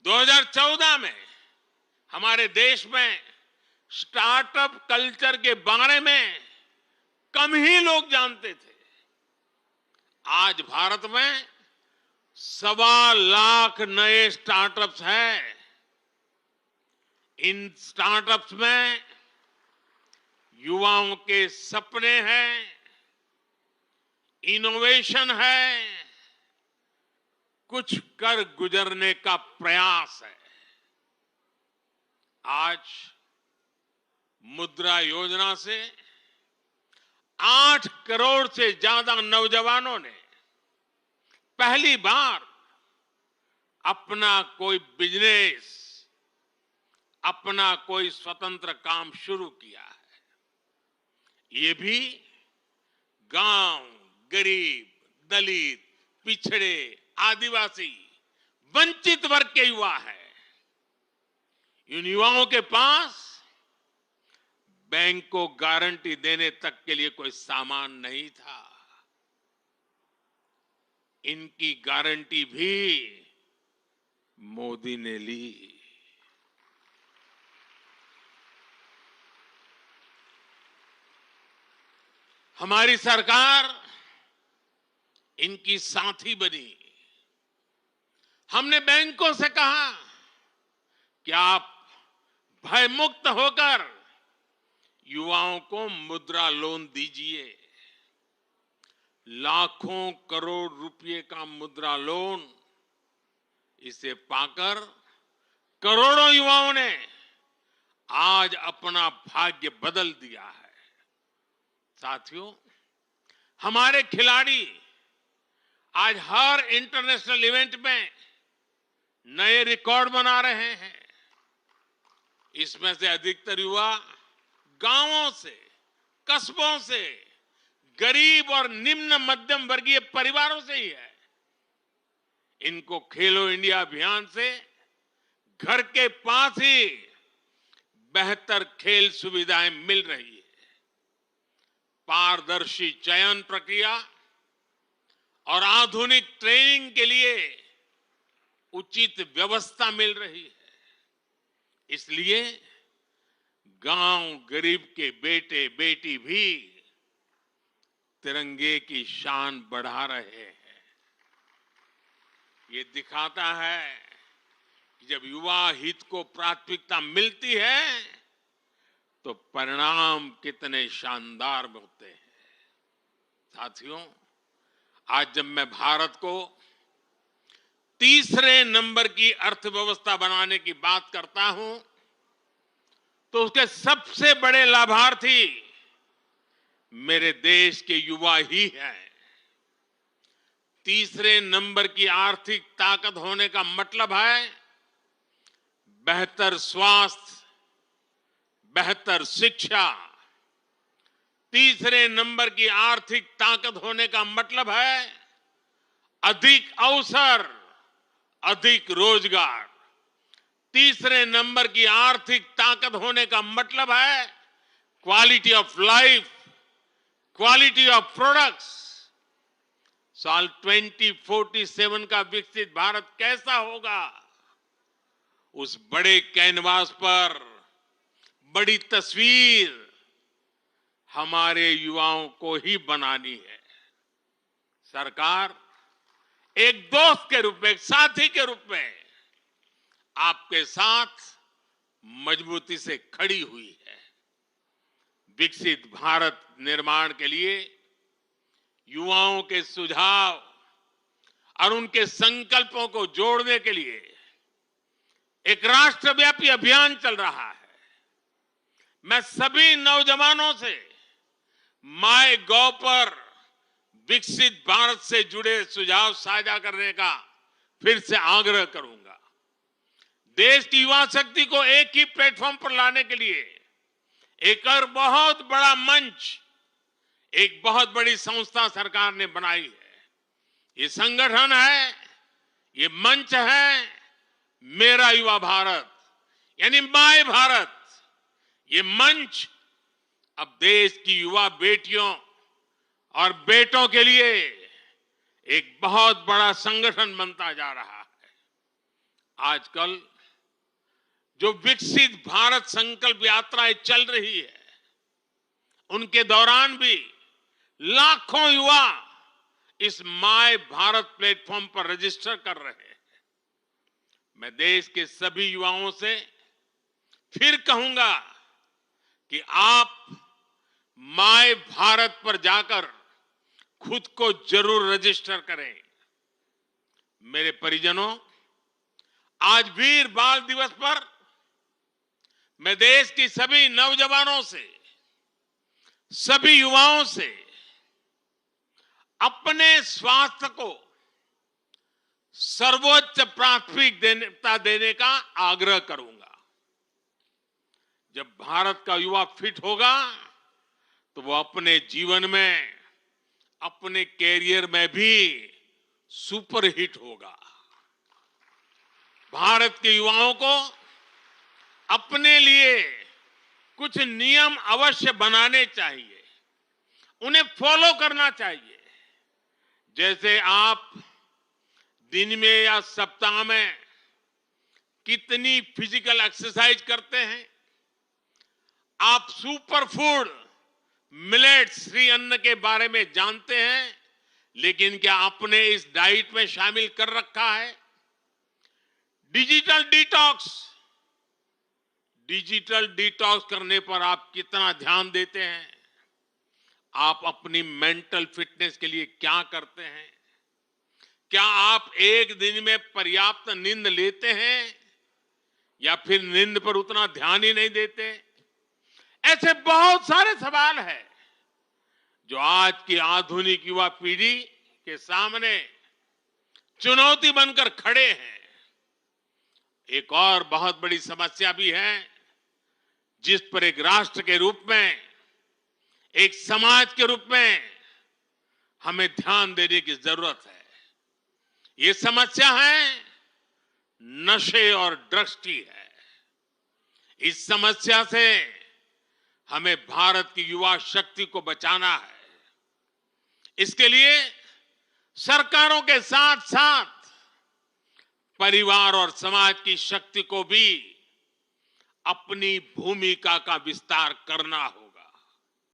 2014 में हमारे देश में स्टार्टअप कल्चर के बारे में कम ही लोग जानते थे। आज भारत में 1.25 लाख नए स्टार्टअप्स हैं। इन स्टार्टअप्स में युवाओं के सपने हैं, इनोवेशन है, कुछ कर गुजरने का प्रयास है। आज मुद्रा योजना से 8 करोड़ से ज्यादा नौजवानों ने पहली बार अपना कोई बिजनेस, अपना कोई स्वतंत्र काम शुरू किया है। ये भी गांव, गरीब, दलित, पिछड़े, आदिवासी, वंचित वर्ग के युवा है। इन युवाओं के पास बैंक को गारंटी देने तक के लिए कोई सामान नहीं था। इनकी गारंटी भी मोदी ने ली। हमारी सरकार इनकी साथी बनी। हमने बैंकों से कहा कि आप भयमुक्त होकर युवाओं को मुद्रा लोन दीजिए। लाखों करोड़ रुपए का मुद्रा लोन, इसे पाकर करोड़ों युवाओं ने आज अपना भाग्य बदल दिया है। साथियों, हमारे खिलाड़ी आज हर इंटरनेशनल इवेंट में नए रिकॉर्ड बना रहे हैं। इसमें से अधिकतर युवा गांवों से, कस्बों से, गरीब और निम्न मध्यम वर्गीय परिवारों से ही है। इनको खेलो इंडिया अभियान से घर के पास ही बेहतर खेल सुविधाएं मिल रही है। पारदर्शी चयन प्रक्रिया और आधुनिक ट्रेनिंग के लिए उचित व्यवस्था मिल रही है। इसलिए गांव गरीब के बेटे बेटी भी तिरंगे की शान बढ़ा रहे हैं। ये दिखाता है कि जब युवा हित को प्राथमिकता मिलती है तो परिणाम कितने शानदार होते हैं। साथियों, आज जब मैं भारत को तीसरे नंबर की अर्थव्यवस्था बनाने की बात करता हूं तो उसके सबसे बड़े लाभार्थी मेरे देश के युवा ही हैं। तीसरे नंबर की आर्थिक ताकत होने का मतलब है बेहतर स्वास्थ्य, बेहतर शिक्षा। तीसरे नंबर की आर्थिक ताकत होने का मतलब है अधिक अवसर, अधिक रोजगार। तीसरे नंबर की आर्थिक ताकत होने का मतलब है quality of life, quality of products. साल 2047 का विकसित भारत कैसा होगा, उस बड़े कैनवास पर बड़ी तस्वीर हमारे युवाओं को ही बनानी है। सरकार एक दोस्त के रूप में, एक साथी के रूप में आपके साथ मजबूती से खड़ी हुई है। विकसित भारत निर्माण के लिए युवाओं के सुझाव और उनके संकल्पों को जोड़ने के लिए एक राष्ट्रव्यापी अभियान चल रहा है। मैं सभी नौजवानों से माय.गॉव पर विकसित भारत से जुड़े सुझाव साझा करने का फिर से आग्रह करूंगा। देश की युवा शक्ति को एक ही प्लेटफॉर्म पर लाने के लिए एक और बहुत बड़ा मंच, एक बहुत बड़ी संस्था सरकार ने बनाई है। ये संगठन है, ये मंच है मेरा युवा भारत, यानी माय भारत। ये मंच अब देश की युवा बेटियों और बेटों के लिए एक बहुत बड़ा संगठन बनता जा रहा है। आजकल जो विकसित भारत संकल्प यात्राएं चल रही है, उनके दौरान भी लाखों युवा इस माय भारत प्लेटफॉर्म पर रजिस्टर कर रहे हैं। मैं देश के सभी युवाओं से फिर कहूंगा कि आप माय भारत पर जाकर खुद को जरूर रजिस्टर करें। मेरे परिजनों, आज वीर बाल दिवस पर मैं देश की सभी नौजवानों से, सभी युवाओं से अपने स्वास्थ्य को सर्वोच्च प्राथमिकता देने का आग्रह करूंगा। जब भारत का युवा फिट होगा तो वो अपने जीवन में, अपने कैरियर में भी सुपर हिट होगा। भारत के युवाओं को अपने लिए कुछ नियम अवश्य बनाने चाहिए, उन्हें फॉलो करना चाहिए। जैसे आप दिन में या सप्ताह में कितनी फिजिकल एक्सरसाइज करते हैं, आप सुपर फूड मिलेट्स श्री अन्न के बारे में जानते हैं, लेकिन क्या आपने इस डाइट में शामिल कर रखा है? डिजिटल डिटॉक्स करने पर आप कितना ध्यान देते हैं? आप अपनी मेंटल फिटनेस के लिए क्या करते हैं? क्या आप एक दिन में पर्याप्त नींद लेते हैं या फिर नींद पर उतना ध्यान ही नहीं देते? ऐसे बहुत सारे सवाल हैं जो आज की आधुनिक युवा पीढ़ी के सामने चुनौती बनकर खड़े हैं। एक और बहुत बड़ी समस्या भी है जिस पर एक राष्ट्र के रूप में, एक समाज के रूप में हमें ध्यान देने की जरूरत है। ये समस्या है नशे और ड्रग्स की है। इस समस्या से हमें भारत की युवा शक्ति को बचाना है। इसके लिए सरकारों के साथ साथ परिवार और समाज की शक्ति को भी अपनी भूमिका का विस्तार करना होगा।